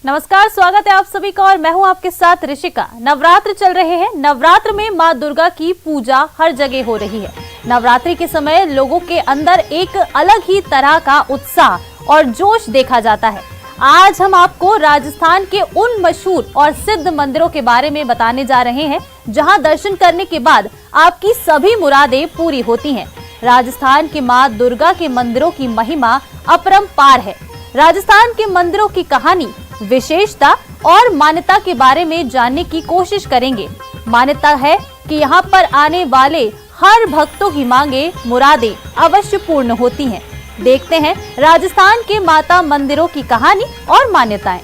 नमस्कार, स्वागत है आप सभी का और मैं हूं आपके साथ ऋषिका। नवरात्र चल रहे हैं। नवरात्र में मां दुर्गा की पूजा हर जगह हो रही है। नवरात्रि के समय लोगों के अंदर एक अलग ही तरह का उत्साह और जोश देखा जाता है। आज हम आपको राजस्थान के उन मशहूर और सिद्ध मंदिरों के बारे में बताने जा रहे हैं जहां दर्शन करने के बाद आपकी सभी मुरादें पूरी होती हैं। राजस्थान के मां दुर्गा के मंदिरों की महिमा अपरंपार है। राजस्थान के मंदिरों की कहानी, विशेषता और मान्यता के बारे में जानने की कोशिश करेंगे। मान्यता है कि यहाँ पर आने वाले हर भक्तों की मांगे, मुरादें अवश्य पूर्ण होती हैं। देखते हैं राजस्थान के माता मंदिरों की कहानी और मान्यताएं।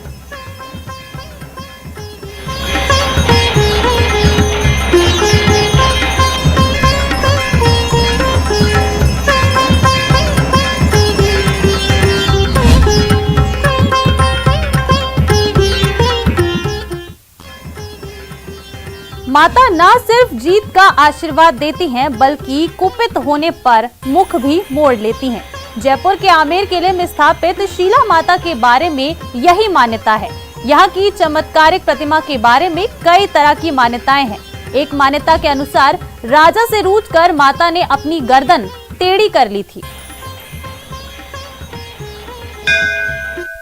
माता न सिर्फ जीत का आशीर्वाद देती हैं, बल्कि कुपित होने पर मुख भी मोड़ लेती हैं। जयपुर के आमेर किले में स्थापित शीला माता के बारे में यही मान्यता है। यहाँ की चमत्कारिक प्रतिमा के बारे में कई तरह की मान्यताएं हैं। एक मान्यता के अनुसार राजा से रूठकर माता ने अपनी गर्दन टेढ़ी कर ली थी।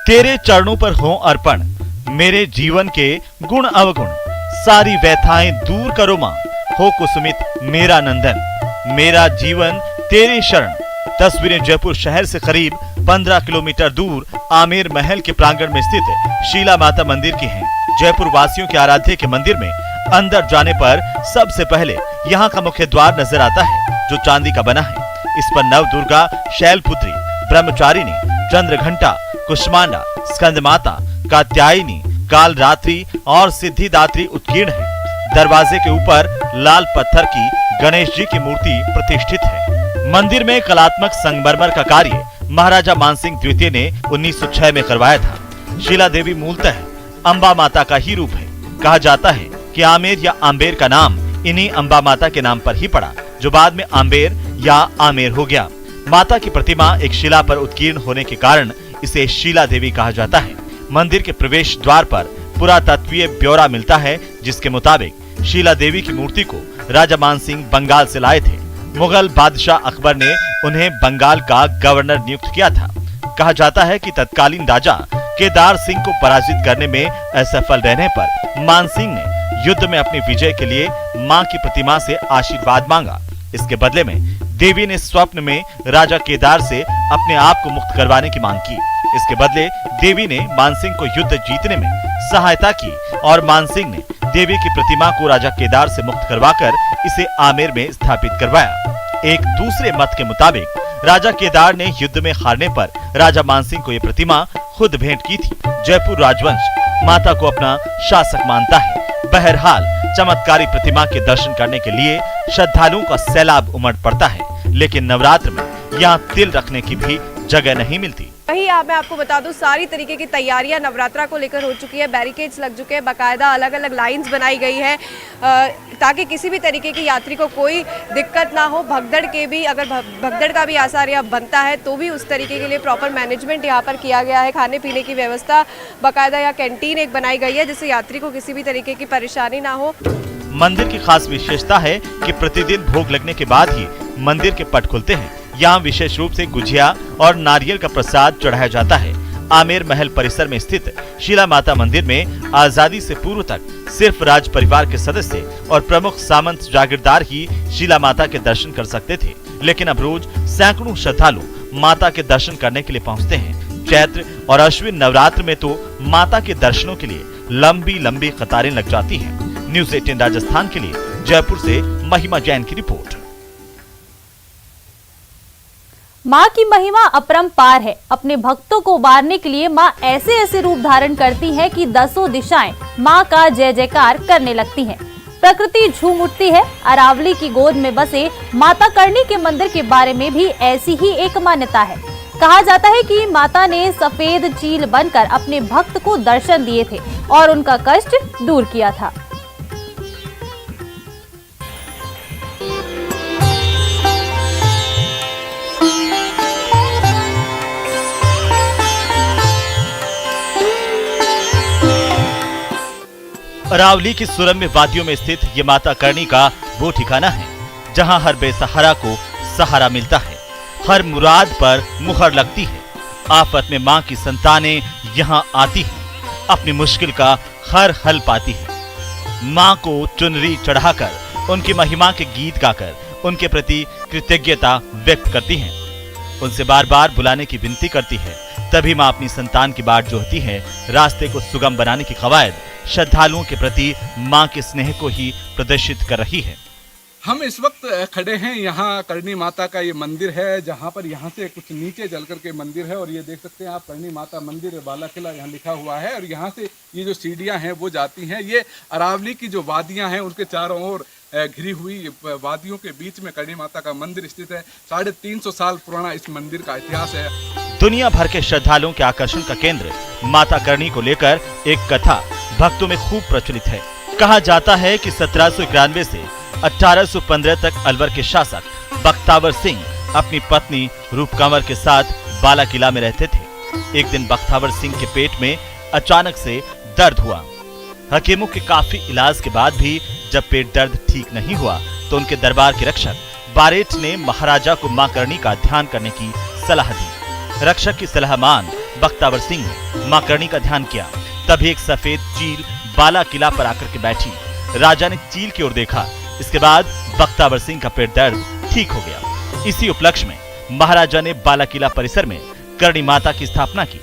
तेरे चरणों पर हो अर्पण, मेरे जीवन के गुण अवगुण, सारी व्यथाएं दूर करो मां, हो कुसुमित मेरा नंदन, मेरा जीवन तेरी शरण। तस्वीरें जयपुर शहर से करीब 15 किलोमीटर दूर आमेर महल के प्रांगण में स्थित शीला माता मंदिर की हैं। जयपुर वासियों के आराध्य के मंदिर में अंदर जाने पर सबसे पहले यहाँ का मुख्य द्वार नजर आता है, जो चांदी का बना है। इस पर नव दुर्गा, शैलपुत्री, ब्रह्मचारिणी, चंद्रघंटा, कुष्मांडा, स्कंद माता, कात्यायनी, काल रात्रि और सिद्धिदात्री उत्कीर्ण है। दरवाजे के ऊपर लाल पत्थर की गणेश जी की मूर्ति प्रतिष्ठित है। मंदिर में कलात्मक संगमरमर का कार्य महाराजा मानसिंह द्वितीय ने 1906 में करवाया था। शीला देवी मूलतः अंबा माता का ही रूप है। कहा जाता है कि आमेर या आम्बेर का नाम इन्हीं अंबा माता के नाम पर ही पड़ा, जो बाद में आम्बेर या आमेर हो गया। माता की प्रतिमा एक शिला पर उत्कीर्ण होने के कारण इसे शीला देवी कहा जाता है। मंदिर के प्रवेश द्वार पर पुरातत्वीय ब्यौरा मिलता है, जिसके मुताबिक शीला देवी की मूर्ति को राजा मानसिंह बंगाल से लाए थे। मुगल बादशाह अकबर ने उन्हें बंगाल का गवर्नर नियुक्त किया था। कहा जाता है कि तत्कालीन राजा केदार सिंह को पराजित करने में असफल रहने पर मानसिंह ने युद्ध में अपनी विजय के लिए मां की प्रतिमा से आशीर्वाद मांगा। इसके बदले में देवी ने स्वप्न में राजा केदार से अपने आप को मुक्त करवाने की मांग की। इसके बदले देवी ने मानसिंह को युद्ध जीतने में सहायता की और मानसिंह ने देवी की प्रतिमा को राजा केदार से मुक्त करवाकर इसे आमेर में स्थापित करवाया। एक दूसरे मत के मुताबिक राजा केदार ने युद्ध में हारने पर राजा मानसिंह को यह प्रतिमा खुद भेंट की थी। जयपुर राजवंश माता को अपना शासक मानता है। बहरहाल चमत्कारी प्रतिमा के दर्शन करने के लिए श्रद्धालुओं का सैलाब उमड़ पड़ता है, लेकिन नवरात्र में यहाँ तिल रखने की भी जगह नहीं मिलती। वही मैं आपको बता दूं, सारी तरीके की तैयारियां नवरात्रा को लेकर हो चुकी है। बैरिकेड्स लग चुके हैं, बाकायदा अलग अलग लाइंस बनाई गई है ताकि किसी भी तरीके की यात्री को कोई दिक्कत ना हो। भगदड़ के भी, अगर भगदड़ का भी आसार यहाँ बनता है तो भी उस तरीके के लिए प्रॉपर मैनेजमेंट यहाँ पर किया गया है। खाने पीने की व्यवस्था, बाकायदा यहाँ कैंटीन एक बनाई गई है जिससे यात्री को किसी भी तरीके की परेशानी ना हो। मंदिर की खास विशेषता है कि प्रतिदिन भोग लगने के बाद ही मंदिर के पट खुलते हैं। यहाँ विशेष रूप से गुजिया और नारियल का प्रसाद चढ़ाया जाता है। आमेर महल परिसर में स्थित शीला माता मंदिर में आजादी से पूर्व तक सिर्फ राज परिवार के सदस्य और प्रमुख सामंत जागीरदार ही शीला माता के दर्शन कर सकते थे, लेकिन अब रोज सैकड़ों श्रद्धालु माता के दर्शन करने के लिए पहुँचते हैं। चैत्र और अश्विन नवरात्र में तो माता के दर्शनों के लिए लंबी लंबी कतारें लग जाती हैं। न्यूज़ 18 राजस्थान के लिए जयपुर से महिमा जैन की रिपोर्ट। माँ की महिमा अपरंपार है। अपने भक्तों को उबारने के लिए माँ ऐसे ऐसे रूप धारण करती है कि दसों दिशाएं माँ का जय जयकार करने लगती हैं। प्रकृति झूम उठती है। अरावली की गोद में बसे माता करणी के मंदिर के बारे में भी ऐसी ही एक मान्यता है। कहा जाता है कि माता ने सफेद चील बनकर अपने भक्त को दर्शन दिए थे और उनका कष्ट दूर किया था। अरावली की सुरम्य वादियों में स्थित ये माता करणी का वो ठिकाना है जहां हर बेसहारा को सहारा मिलता है, हर मुराद पर मुहर लगती है। आफत में मां की संतानें यहां आती हैं, अपनी मुश्किल का हर हल पाती है। मां को चुनरी चढ़ाकर उनकी महिमा के गीत गाकर उनके प्रति कृतज्ञता व्यक्त करती हैं, उनसे बार बार बुलाने की विनती करती है। तभी मां अपनी संतान की बाट जोहती है। रास्ते को सुगम बनाने की कवायद श्रद्धालुओं के प्रति मां के स्नेह को ही प्रदर्शित कर रही है। हम इस वक्त खड़े हैं, यहाँ करणी माता का ये मंदिर है, जहाँ पर यहाँ से कुछ नीचे चल कर के मंदिर है और ये देख सकते हैं आप करणी माता मंदिर बाला किला यहाँ लिखा हुआ है। और यहाँ से ये जो सीढ़ियाँ हैं वो जाती हैं। ये अरावली की जो वादियाँ हैं उनके चारों ओर घिरी हुई वादियों के बीच में करणी माता का मंदिर स्थित है। 350 साल पुराना इस मंदिर का इतिहास है। दुनिया भर के श्रद्धालुओं के आकर्षण का केंद्र माता करणी को लेकर एक कथा भक्तों में खूब प्रचलित है। कहा जाता है कि 1791 से 1815 तक अलवर के शासक बख्तावर सिंह अपनी पत्नी रूपकंवर के साथ बाला किला में रहते थे। एक दिन बख्तावर सिंह के पेट में अचानक से दर्द हुआ। हकीमों के काफी इलाज के बाद भी जब पेट दर्द ठीक नहीं हुआ तो उनके दरबार के रक्षक बारेट ने महाराजा को मां करणी का ध्यान करने की सलाह दी। रक्षक की सलाह मान बख्तावर सिंह ने मां करणी का ध्यान किया। तभी एक सफेद चील बाला किला पर आकर के बैठी। राजा ने चील की ओर देखा। इसके बाद बख्तावर सिंह का पेट दर्द ठीक हो गया। इसी उपलक्ष्य में महाराजा ने बाला किला परिसर में करणी माता की स्थापना की।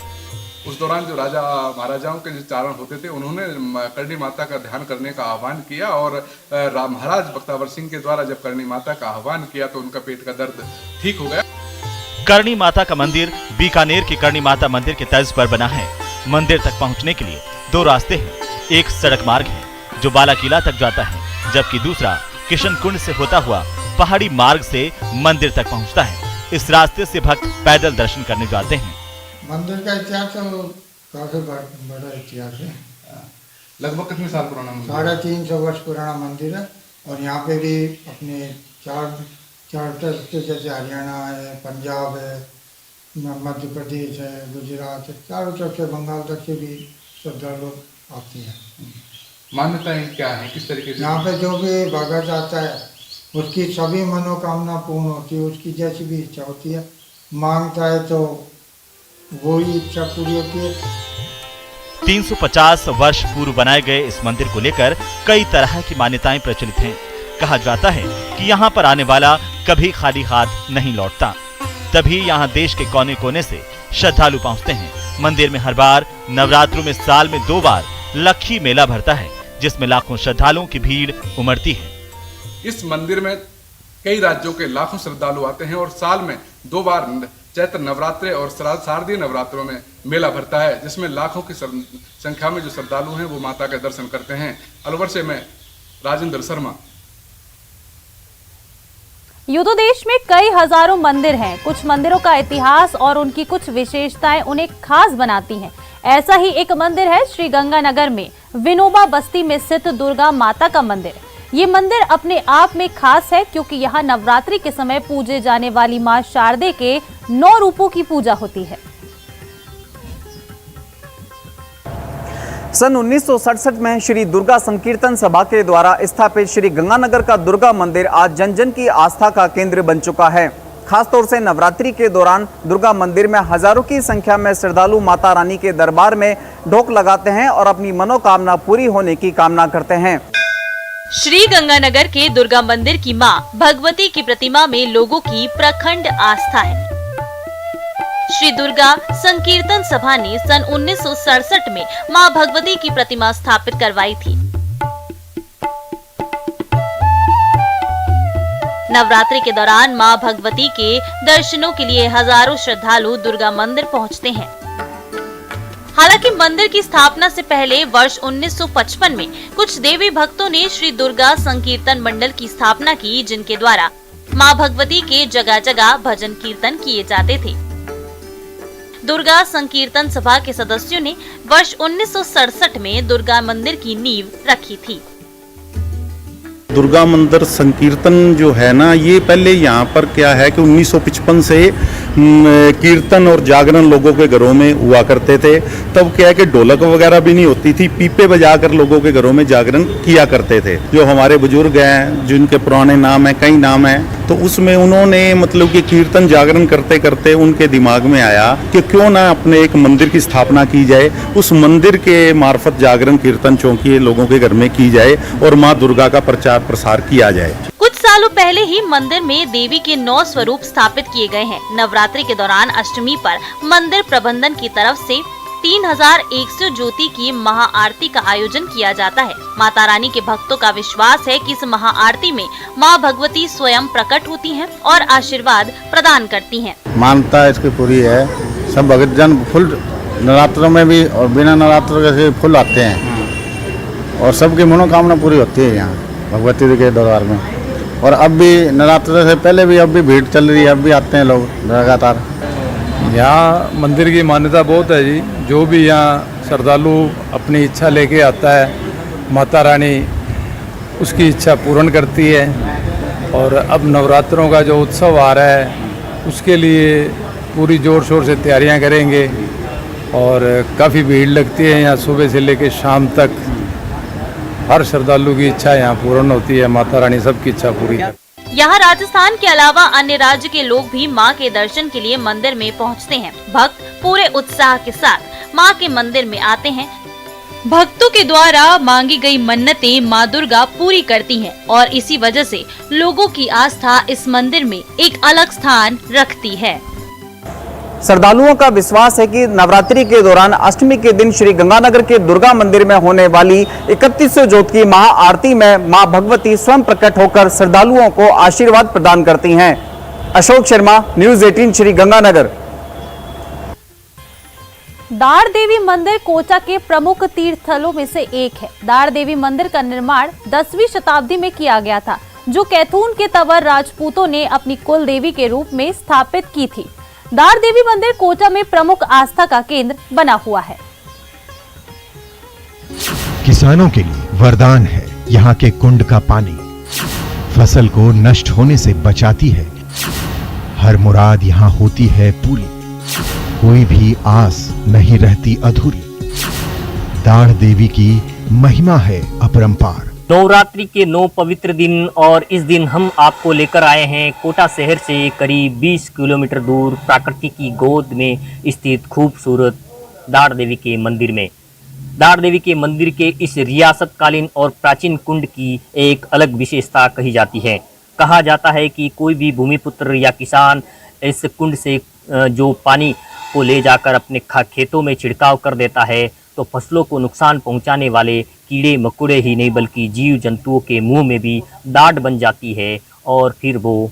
उस दौरान जो राजा महाराजाओं के जो चारण होते थे उन्होंने करणी माता का ध्यान करने का आह्वान किया और महाराज बख्तावर सिंह के द्वारा जब करणी माता का आह्वान किया तो उनका पेट का दर्द ठीक हो गया। करणी माता का मंदिर बीकानेर के करणी माता मंदिर के तर्ज पर बना है। मंदिर तक पहुंचने के लिए 2 रास्ते हैं। एक सड़क मार्ग है जो बाला किला तक जाता है, जबकि दूसरा किशन कुंड से होता हुआ पहाड़ी मार्ग से मंदिर तक पहुंचता है। इस रास्ते से भक्त पैदल दर्शन करने जाते हैं। मंदिर का इतिहास तो काफी बड़ा इतिहास है। लगभग कितने साल पुराना मंदिर? 350 वर्ष पुराना मंदिर है। और यहाँ पे भी अपने चार ट्रस्ट जैसे हरियाणा है, पंजाब है, मध्य प्रदेश है, गुजरात है, चारों तरफ से बंगाल तक से भी श्रद्धालु आते हैं। मान्यताएं क्या है, किस तरीके से? यहाँ पे जो भी भगत आता है उसकी सभी मनोकामना पूर्ण होती है। उसकी जैसी भी इच्छा होती है, मांगता है तो वही इच्छा पूरी होती है। 350 वर्ष पूर्व बनाए गए इस मंदिर को लेकर कई तरह की मान्यताएं प्रचलित हैं। कहा जाता है कि यहाँ पर आने वाला कभी खाली हाथ नहीं लौटता। तभी यहाँ देश के कोने कोने से श्रद्धालु पहुँचते हैं। मंदिर में हर बार नवरात्रों में साल में 2 बार लक्खी मेला भरता है, जिसमें लाखों श्रद्धालुओं की भीड़ उमड़ती है। इस मंदिर में कई राज्यों के लाखों श्रद्धालु आते हैं और साल में 2 बार चैत्र नवरात्रे और शारदीय नवरात्रों में मेला भरता है, जिसमें लाखों की संख्या में जो श्रद्धालु हैं वो माता के दर्शन करते हैं। अलवर से मैं राजेंद्र शर्मा। यूं तो देश में कई हजारों मंदिर हैं। कुछ मंदिरों का इतिहास और उनकी कुछ विशेषताएं उन्हें खास बनाती हैं। ऐसा ही एक मंदिर है श्री गंगानगर में विनोबा बस्ती में स्थित दुर्गा माता का मंदिर। ये मंदिर अपने आप में खास है क्योंकि यहाँ नवरात्रि के समय पूजे जाने वाली मां शारदे के 9 रूपों की पूजा होती है। सन 1967 में श्री दुर्गा संकीर्तन सभा के द्वारा स्थापित श्री गंगानगर का दुर्गा मंदिर आज जन जन की आस्था का केंद्र बन चुका है। खासतौर से नवरात्रि के दौरान दुर्गा मंदिर में हजारों की संख्या में श्रद्धालु माता रानी के दरबार में ढोक लगाते हैं और अपनी मनोकामना पूरी होने की कामना करते हैं। श्री गंगानगर के दुर्गा मंदिर की मां भगवती की प्रतिमा में लोगों की प्रखंड आस्था है। श्री दुर्गा संकीर्तन सभा ने सन 1967 में मां भगवती की प्रतिमा स्थापित करवाई थी। नवरात्रि के दौरान मां भगवती के दर्शनों के लिए हजारों श्रद्धालु दुर्गा मंदिर पहुंचते हैं। हालांकि मंदिर की स्थापना से पहले वर्ष 1955 में कुछ देवी भक्तों ने श्री दुर्गा संकीर्तन मंडल की स्थापना की, जिनके द्वारा मां भगवती के जगह जगह भजन कीर्तन किए जाते थे। दुर्गा संकीर्तन सभा के सदस्यों ने वर्ष 1967 में दुर्गा मंदिर की नींव रखी थी। दुर्गा मंदिर संकीर्तन जो है ना, ये पहले यहाँ पर क्या है कि 1955 से कीर्तन और जागरण लोगों के घरों में हुआ करते थे। तब क्या है कि ढोलक वगैरह भी नहीं होती थी, पीपे बजाकर लोगों के घरों में जागरण किया करते थे। जो हमारे बुजुर्ग हैं, जिनके पुराने नाम हैं, कई नाम हैं, तो उसमें उन्होंने मतलब कि कीर्तन जागरण करते करते उनके दिमाग में आया कि क्यों ना अपने एक मंदिर की स्थापना की जाए, उस मंदिर के मार्फत जागरण कीर्तन चौकी लोगों के घर में की जाए और माँ दुर्गा का प्रचार प्रसार किया जाए। कुछ सालों पहले ही मंदिर में देवी के 9 स्वरूप स्थापित किए गए हैं। नवरात्रि के दौरान अष्टमी पर मंदिर प्रबंधन की तरफ से 3100 ज्योति की महाआरती का आयोजन किया जाता है। माता रानी के भक्तों का विश्वास है कि इस महाआरती में मां भगवती स्वयं प्रकट होती हैं और आशीर्वाद प्रदान करती हैं। मान्यता इसकी पूरी है। सब भक्त जन फुल नवरात्रों में भी और बिना नवरात्रों के फुल आते हैं और सबकी मनोकामना पूरी होती है यहाँ भगवती जी के दरबार में। और अब भी नवरात्र से पहले भी अब भी भीड़ चल रही है, अब भी आते हैं लोग लगातार। यहाँ मंदिर की मान्यता बहुत है जी। जो भी यहाँ श्रद्धालु अपनी इच्छा लेके आता है, माता रानी उसकी इच्छा पूर्ण करती है। और अब नवरात्रों का जो उत्सव आ रहा है उसके लिए पूरी जोर शोर से तैयारियां करेंगे और काफ़ी भीड़ लगती है यहाँ सुबह से लेकर शाम तक। हर श्रद्धालु की इच्छा यहाँ पूर्ण होती है, माता रानी सबकी इच्छा पूरी करती है। यहाँ राजस्थान के अलावा अन्य राज्य के लोग भी मां के दर्शन के लिए मंदिर में पहुँचते हैं। भक्त पूरे उत्साह के साथ मां के मंदिर में आते हैं। भक्तों के द्वारा मांगी गई मन्नतें मां दुर्गा पूरी करती हैं और इसी वजह से लोगों की आस्था इस मंदिर में एक अलग स्थान रखती है। श्रद्धालुओं का विश्वास है कि नवरात्रि के दौरान अष्टमी के दिन श्री गंगानगर के दुर्गा मंदिर में होने वाली 3100 ज्योत की महाआरती में मां भगवती स्वयं प्रकट होकर श्रद्धालुओं को आशीर्वाद प्रदान करती हैं। अशोक शर्मा, न्यूज़ 18 श्री गंगानगर। दाड़ देवी मंदिर कोटा के प्रमुख तीर्थ स्थलों में से एक है। दाड़ देवी मंदिर का निर्माण 10वीं शताब्दी में किया गया था, जो कैथून के तंवर राजपूतों ने अपनी कुल देवी के रूप में स्थापित की थी। दाड़ देवी मंदिर कोटा में प्रमुख आस्था का केंद्र बना हुआ है। किसानों के लिए वरदान है यहाँ के कुंड का पानी। फसल को नष्ट होने से बचाती है। हर मुराद यहाँ होती है पूरी। कोई भी आस नहीं रहती अधूरी। दाड़ देवी की महिमा है अपरंपार। नवरात्रि के 9 पवित्र दिन और इस दिन हम आपको लेकर आए हैं कोटा शहर से करीब 20 किलोमीटर दूर प्रकृति की गोद में स्थित खूबसूरत दाड़ देवी के मंदिर में। दाड़ देवी के मंदिर के इस रियासतकालीन और प्राचीन कुंड की एक अलग विशेषता कही जाती है। कहा जाता है कि कोई भी भूमिपुत्र या किसान इस कुंड से जो पानी को ले जाकर अपने खेतों में छिड़काव कर देता है तो फसलों को नुकसान पहुंचाने वाले कीड़े मकोड़े ही नहीं बल्कि जीव जंतुओं के मुंह में भी दाढ़ बन जाती है और फिर वो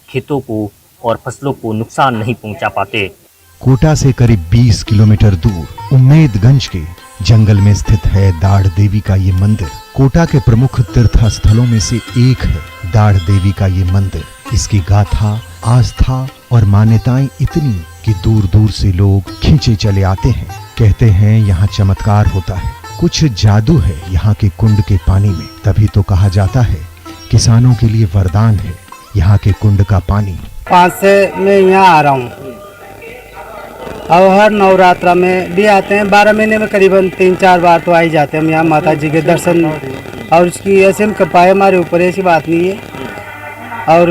खेतों को और फसलों को नुकसान नहीं पहुंचा पाते। कोटा से करीब 20 किलोमीटर दूर उम्मेदगंज के जंगल में स्थित है दाड़ देवी का ये मंदिर। कोटा के प्रमुख तीर्थ स्थलों में से एक है दाड़ देवी का ये मंदिर। इसकी गाथा, आस्था और मान्यताएं इतनी कि दूर दूर से लोग खींचे चले आते हैं। कहते हैं यहाँ चमत्कार होता है, कुछ जादू है यहाँ के कुंड के पानी में। तभी तो कहा जाता है किसानों के लिए वरदान है यहाँ के कुंड का पानी। 5 से मैं यहाँ आ रहा हूँ और हर नवरात्रा में भी आते हैं। 12 महीने में करीबन 3-4 बार तो आ ही जाते हैं हम यहाँ माता जी के दर्शन। और उसकी ऐसे में कृपा है हमारे ऊपर, ऐसी बात नहीं है। और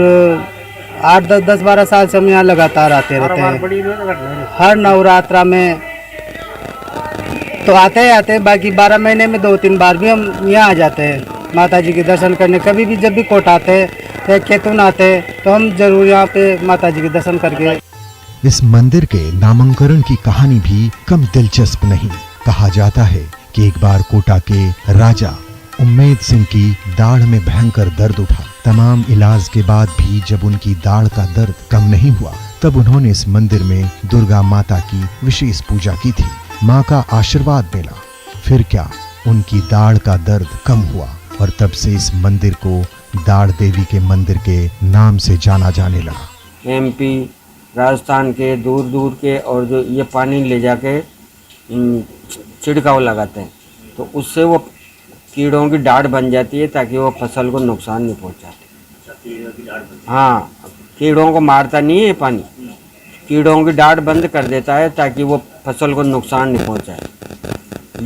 8-10-12 साल से हम यहाँ लगातार आते रहते हैं। हर नवरात्रा में तो आते हैं। बाकी 12 महीने में 2-3 बार भी हम यहाँ आ जाते हैं माता जी के दर्शन करने। कभी भी जब भी कोटा आते हैं, कैथून आते हैं तो हम जरूर यहाँ पे माता जी के दर्शन करके। इस मंदिर के नामकरण की कहानी भी कम दिलचस्प नहीं। कहा जाता है कि एक बार कोटा के राजा उम्मेद सिंह की दाढ़ में भयंकर दर्द उठा। तमाम इलाज के बाद भी जब उनकी दाढ़ का दर्द कम नहीं हुआ तब उन्होंने इस मंदिर में दुर्गा माता की विशेष पूजा की थी। माँ का आशीर्वाद मिला। फिर क्या, उनकी दाढ़ का दर्द कम हुआ और तब से इस मंदिर को दाड़ देवी के मंदिर के नाम से जाना जाने लगा। MP राजस्थान के दूर दूर के और जो ये पानी ले जाके छिड़काव लगाते हैं तो उससे वो कीड़ों की डाढ़ बन जाती है ताकि वो फसल को नुकसान नहीं पहुंचाते। हाँ, कीड़ों को मारता नहीं है ये पानी, कीड़ों की डाढ़ बंद कर देता है ताकि वो फसल को नुकसान नहीं पहुंचाए।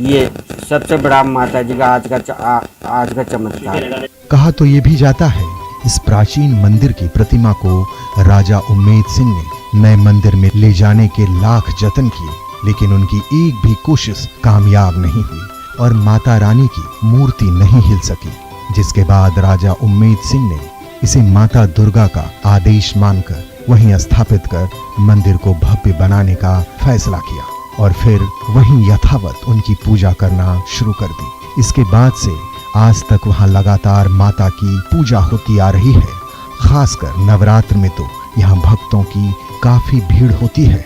ये सबसे बड़ा माता जी का आज का चमत्कार है। कहा तो ये भी जाता है इस प्राचीन मंदिर की प्रतिमा को राजा उम्मेद सिंह ने नए मंदिर में ले जाने के लाख जतन किए, लेकिन उनकी एक भी कोशिश कामयाब नहीं हुई और माता रानी की मूर्ति नहीं हिल सकी। जिसके बाद राजा उम्मेद सिंह ने इसे माता दुर्गा का आदेश मानकर वहीं स्थापित कर मंदिर को भव्य बनाने का फैसला किया और फिर वहीं यथावत उनकी पूजा करना शुरू कर दी। इसके बाद से आज तक वहां लगातार माता की पूजा होती आ रही है। खासकर नवरात्र में तो यहाँ भक्तों की काफी भीड़ होती है।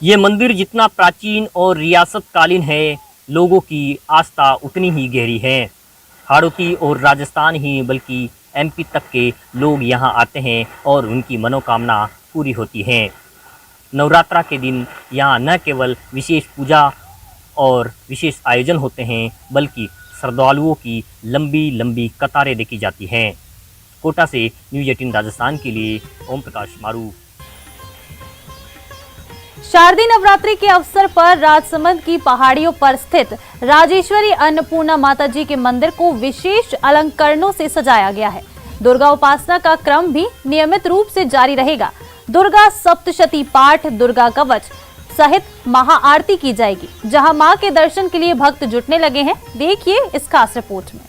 ये मंदिर जितना प्राचीन और रियासतकालीन है, लोगों की आस्था उतनी ही गहरी है। हाड़ौती और राजस्थान ही बल्कि एमपी तक के लोग यहाँ आते हैं और उनकी मनोकामना पूरी होती है। नवरात्रा के दिन यहाँ न केवल विशेष पूजा और विशेष आयोजन होते हैं, बल्कि श्रद्धालुओं की लंबी लंबी कतारें देखी जाती हैं। कोटा से न्यूज़ 18 राजस्थान के लिए ओम प्रकाश मारू। शारदीय नवरात्रि के अवसर पर राजसमंद की पहाड़ियों पर स्थित राजेश्वरी अन्नपूर्णा माता जी के मंदिर को विशेष अलंकरणों से सजाया गया है। दुर्गा उपासना का क्रम भी नियमित रूप से जारी रहेगा। दुर्गा सप्तशती पाठ, दुर्गा कवच सहित महाआरती की जाएगी, जहां मां के दर्शन के लिए भक्त जुटने लगे हैं। देखिए इस खास रिपोर्ट में।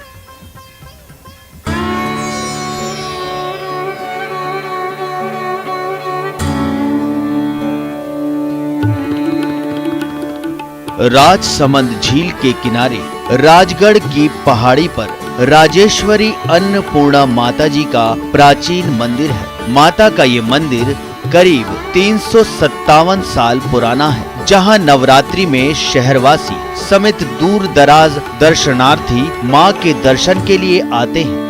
राजसमंद झील के किनारे राजगढ़ की पहाड़ी पर राजेश्वरी अन्नपूर्णा माता जी का प्राचीन मंदिर है। माता का ये मंदिर करीब 357 साल पुराना है, जहां नवरात्रि में शहरवासी समेत दूर दराज दर्शनार्थी मां के दर्शन के लिए आते हैं।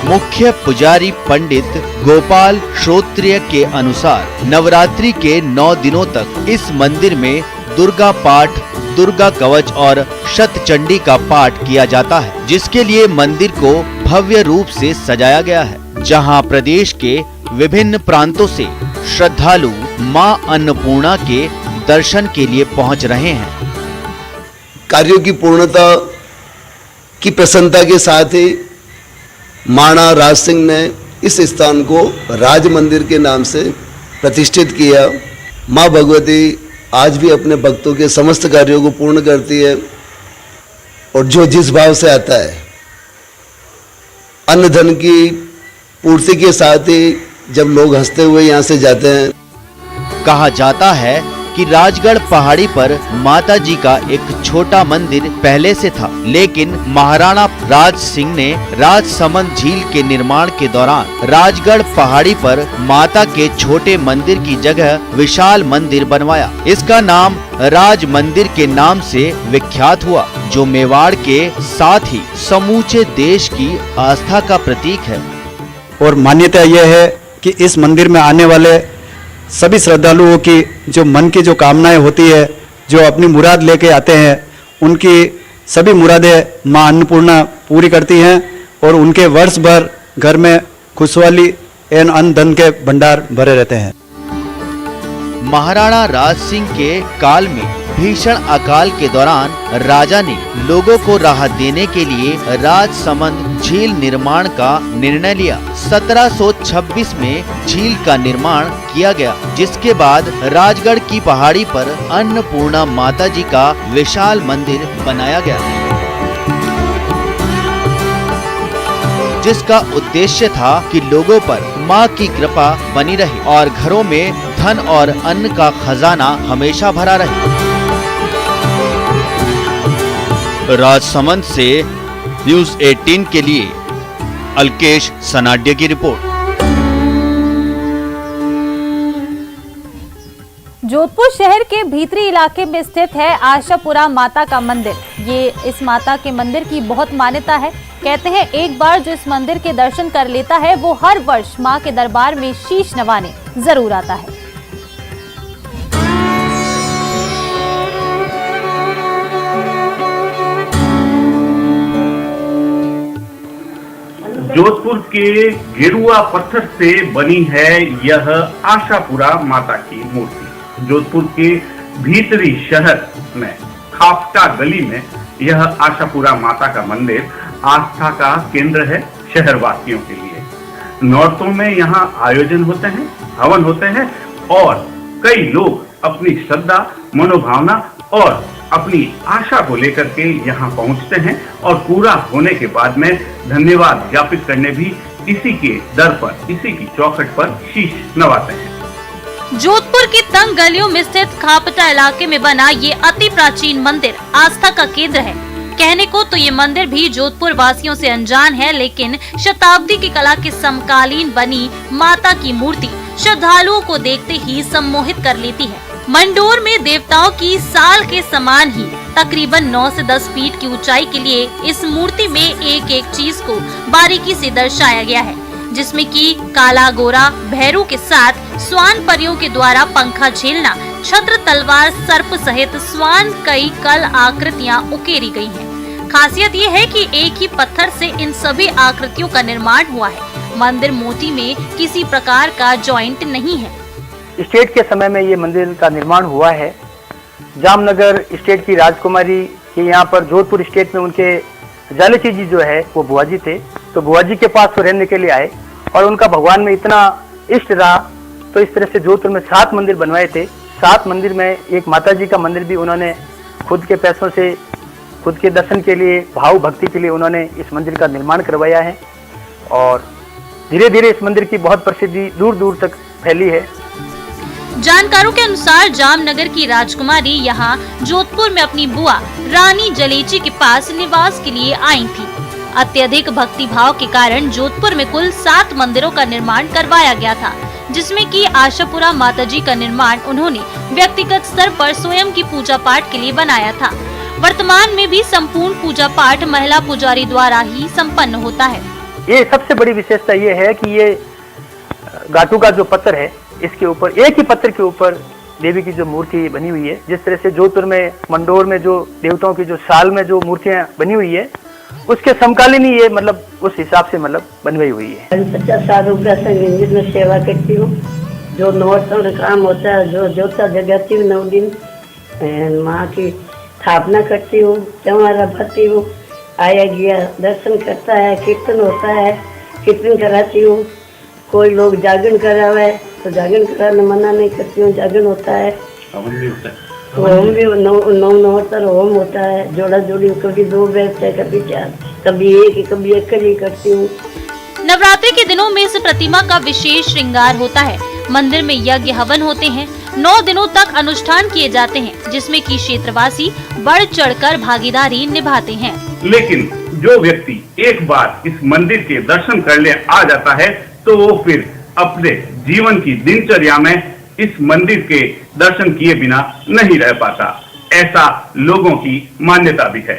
मुख्य पुजारी पंडित गोपाल श्रोत्रिय के अनुसार नवरात्रि के 9 दिनों तक इस मंदिर में दुर्गा पाठ, दुर्गा कवच और शतचंडी का पाठ किया जाता है, जिसके लिए मंदिर को भव्य रूप से सजाया गया है, जहां प्रदेश के विभिन्न प्रांतों से श्रद्धालु मां अन्नपूर्णा के दर्शन के लिए पहुंच रहे हैं। कार्यों की पूर्णता की प्रसन्नता के साथ ही महाराणा राज सिंह ने इस स्थान को राज मंदिर के नाम से प्रतिष्ठित किया। माँ भगवती आज भी अपने भक्तों के समस्त कार्यों को पूर्ण करती है और जो जिस भाव से आता है, अन्न धन की पूर्ति के साथ ही जब लोग हंसते हुए यहाँ से जाते हैं। कहा जाता है कि राजगढ़ पहाड़ी पर माता जी का एक छोटा मंदिर पहले से था, लेकिन महाराणा राज सिंह ने राजसमंद झील के निर्माण के दौरान राजगढ़ पहाड़ी पर माता के छोटे मंदिर की जगह विशाल मंदिर बनवाया। इसका नाम राज मंदिर के नाम से विख्यात हुआ, जो मेवाड़ के साथ ही समूचे देश की आस्था का प्रतीक है। और मान्यता यह है कि इस मंदिर में आने वाले सभी श्रद्धालुओं की जो मन की जो कामनाएं होती है, जो अपनी मुराद लेके आते हैं, उनकी सभी मुरादें मां अन्नपूर्णा पूरी करती हैं और उनके वर्ष भर घर में खुशहाली एवं अन्न धन के भंडार भरे रहते हैं। महाराणा राज सिंह के काल में भीषण अकाल के दौरान राजा ने लोगों को राहत देने के लिए राजसमंद झील निर्माण का निर्णय लिया। 1726 में झील का निर्माण किया गया, जिसके बाद राजगढ़ की पहाड़ी पर अन्नपूर्णा माता जी का विशाल मंदिर बनाया गया, जिसका उद्देश्य था कि लोगों पर मां की कृपा बनी रहे और घरों में धन और अन्न का खजाना हमेशा भरा रहे। राजसमंद से न्यूज़ 18 के लिए अलकेश सनाड्य की रिपोर्ट। जोधपुर शहर के भीतरी इलाके में स्थित है आशापुरा माता का मंदिर। ये इस माता के मंदिर की बहुत मान्यता है। कहते हैं एक बार जो इस मंदिर के दर्शन कर लेता है, वो हर वर्ष मां के दरबार में शीश नवाने जरूर आता है। जोधपुर के गेरुआ पत्थर से बनी है यह आशापुरा माता की मूर्ति। जोधपुर के भीतरी शहर में खापटा गली में यह आशापुरा माता का मंदिर आस्था का केंद्र है शहरवासियों के लिए। नौरतों में यहाँ आयोजन होते हैं, हवन होते हैं और कई लोग अपनी श्रद्धा, मनोभावना और अपनी आशा को लेकर के यहाँ पहुँचते हैं और पूरा होने के बाद में धन्यवाद ज्ञापित करने भी इसी के दर पर, इसी की चौखट पर शीश नवाते हैं। जोधपुर की तंग गलियों में स्थित खापटा इलाके में बना ये अति प्राचीन मंदिर आस्था का केंद्र है। कहने को तो ये मंदिर भी जोधपुर वासियों से अनजान है, लेकिन शताब्दी की कला के समकालीन बनी माता की मूर्ति श्रद्धालुओं को देखते ही सम्मोहित कर लेती है। मंडोर में देवताओं की साल के समान ही तकरीबन 9 से 10 फीट की ऊंचाई के लिए इस मूर्ति में एक एक चीज को बारीकी से दर्शाया गया है, जिसमें कि काला गोरा भैरू के साथ स्वान परियों के द्वारा पंखा झेलना, छत्र, तलवार, सर्प सहित स्वान कई कल आकृतियां उकेरी गई हैं। खासियत ये है कि एक ही पत्थर से इन सभी आकृतियों का निर्माण हुआ है। मंदिर मोती में किसी प्रकार का जॉइंट नहीं है। स्टेट के समय में ये मंदिर का निर्माण हुआ है। जामनगर स्टेट की राजकुमारी के यहाँ पर जोधपुर स्टेट में उनके जालची जी जो है वो बुआ जी थे, तो बुआ जी के पास वो रहने के लिए आए और उनका भगवान में इतना इष्ट रहा, तो इस तरह से जोधपुर में 7 मंदिर बनवाए थे। 7 मंदिर में एक माता जी का मंदिर भी उन्होंने खुद के पैसों से, खुद के दर्शन के लिए, भाव भक्ति के लिए उन्होंने इस मंदिर का निर्माण करवाया है और धीरे धीरे इस मंदिर की बहुत प्रसिद्धि दूर दूर तक फैली है। जानकारों के अनुसार जामनगर की राजकुमारी यहाँ जोधपुर में अपनी बुआ रानी जलेची के पास निवास के लिए आई थी। अत्यधिक भक्ति भाव के कारण जोधपुर में कुल 7 मंदिरों का निर्माण करवाया गया था, जिसमें कि आशापुरा माताजी का निर्माण उन्होंने व्यक्तिगत स्तर पर स्वयं की पूजा पाठ के लिए बनाया था। वर्तमान में भी संपूर्ण पूजा पाठ महिला पुजारी द्वारा ही संपन्न होता है। ये सबसे बड़ी विशेषता ये है कि ये घाटू का जो पत्थर है, इसके ऊपर एक ही पत्थर के ऊपर देवी की जो मूर्ति बनी हुई है। जिस तरह से जोधपुर में मंडोर में जो देवताओं की जो साल में जो मूर्तियां बनी हुई है, उसके समकालीन ही ये मतलब उस हिसाब से मतलब बनवाई हुई है। 50 साल रुपया से मंदिर में सेवा करती हूँ। जो नौरतों का काम होता है, जो जोता जगाती हूँ 9 दिन, माँ की स्थापना करती हूँ, त्योहार भरती हूँ, आया गया दर्शन करता है, कीर्तन होता है, कीर्तन कराती हूँ। कोई लोग जागरण करा हुआ है तो जागरण कराने मना नहीं करती हूँ, जागरण होता है। होम भी 9 होम होता है, जोड़ा जोड़ी, कभी 2 बैठते हैं, कभी 4, कभी एक ही करती हूँ। नवरात्रि के दिनों में इस प्रतिमा का विशेष श्रृंगार होता है। मंदिर में यज्ञ हवन होते हैं। 9 दिनों तक अनुष्ठान किए जाते हैं, जिसमें कि क्षेत्रवासी बढ़ चढ़कर भागीदारी निभाते हैं। लेकिन जो व्यक्ति एक बार इस मंदिर के दर्शन करने आ जाता है तो वो फिर अपने जीवन की दिनचर्या में इस मंदिर के दर्शन किए बिना नहीं रह पाता, ऐसा लोगों की मान्यता भी है।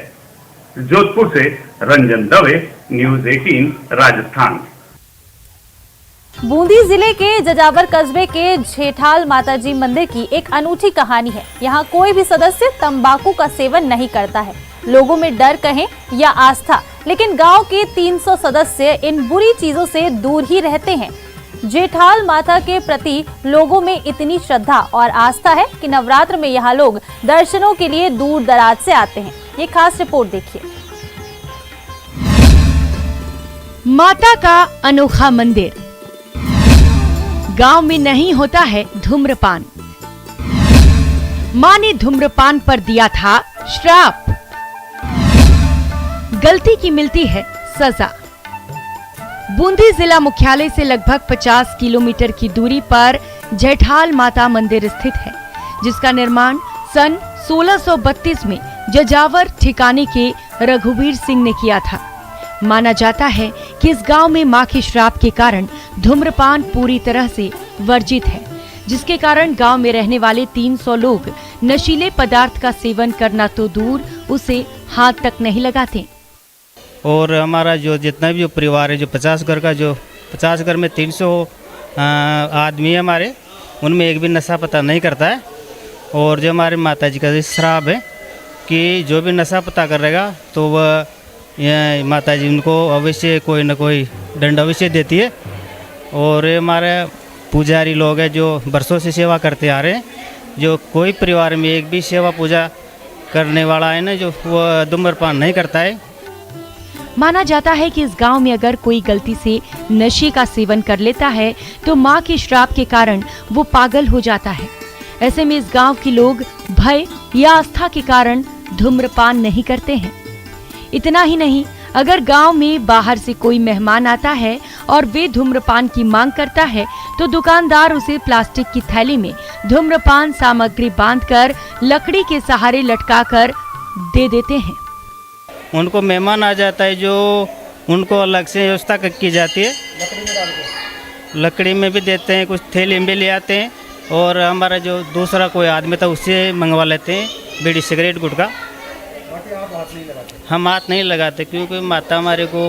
जोधपुर से रंजन दवे, न्यूज़ 18 राजस्थान। बूंदी जिले के जजावर कस्बे के झेठाल माताजी मंदिर की एक अनूठी कहानी है। यहाँ कोई भी सदस्य तंबाकू का सेवन नहीं करता है। लोगों में डर कहें या आस्था, लेकिन गांव के 300 सदस्य इन बुरी चीजों से दूर ही रहते हैं। जेठाल माता के प्रति लोगों में इतनी श्रद्धा और आस्था है कि नवरात्र में यहाँ लोग दर्शनों के लिए दूर दराज से आते हैं। ये खास रिपोर्ट देखिए। माता का अनोखा मंदिर। गांव में नहीं होता है धूम्रपान। माँ ने धूम्रपान पर दिया था श्राप। गलती की मिलती है सजा। बूंदी जिला मुख्यालय से लगभग 50 किलोमीटर की दूरी पर जेठाल माता मंदिर स्थित है, जिसका निर्माण सन 1632 में जजावर ठिकाने के रघुवीर सिंह ने किया था। माना जाता है कि इस गांव में मां के श्राप के कारण धूम्रपान पूरी तरह से वर्जित है, जिसके कारण गांव में रहने वाले 300 लोग नशीले पदार्थ का सेवन करना तो दूर उसे हाथ तक नहीं लगाते। और हमारा जो जितना भी जो परिवार है, जो 50 घर का, जो 50 घर में 300 आदमी है हमारे, उनमें एक भी नशा पता नहीं करता है। और जो हमारे माता जी का श्राप है कि जो भी नशा पता करेगा तो वह माता जी उनको अवश्य कोई ना कोई दंड अवश्य देती है। और ये हमारे पुजारी लोग हैं जो बरसों से सेवा करते आ रहे हैं, जो कोई परिवार में एक भी सेवा पूजा करने वाला है ना जो वो धूम्रपान नहीं करता है। माना जाता है कि इस गांव में अगर कोई गलती से नशे का सेवन कर लेता है तो मां के श्राप के कारण वो पागल हो जाता है। ऐसे में इस गांव के लोग भय या आस्था के कारण धूम्रपान नहीं करते हैं। इतना ही नहीं, अगर गांव में बाहर से कोई मेहमान आता है और वे धूम्रपान की मांग करता है तो दुकानदार उसे प्लास्टिक की थैली में धूम्रपान सामग्री बांधकर लकड़ी के सहारे लटकाकर दे देते हैं। उनको मेहमान आ जाता है जो उनको अलग से व्यवस्था की जाती है, लकड़ी में भी देते हैं, कुछ थैली में भी ले आते हैं। और हमारा जो दूसरा कोई आदमी था उससे मंगवा लेते हैं बीड़ी सिगरेट गुटखा। हम हाथ नहीं लगाते क्योंकि माता हमारे को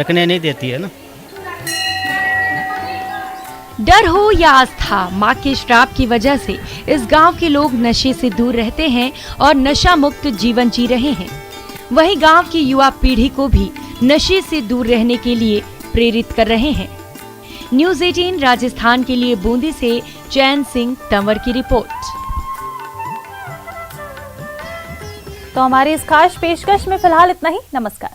रखने नहीं देती है ना। डर हो या आस्था, मां के श्राप की वजह से इस गांव के लोग नशे से दूर रहते हैं और नशा मुक्त जीवन जी रहे हैं। वहीं गांव की युवा पीढ़ी को भी नशे से दूर रहने के लिए प्रेरित कर रहे हैं। न्यूज़ 18 राजस्थान के लिए बूंदी से चैन सिंह तंवर की रिपोर्ट। तो हमारी इस खास पेशकश में फिलहाल इतना ही। नमस्कार।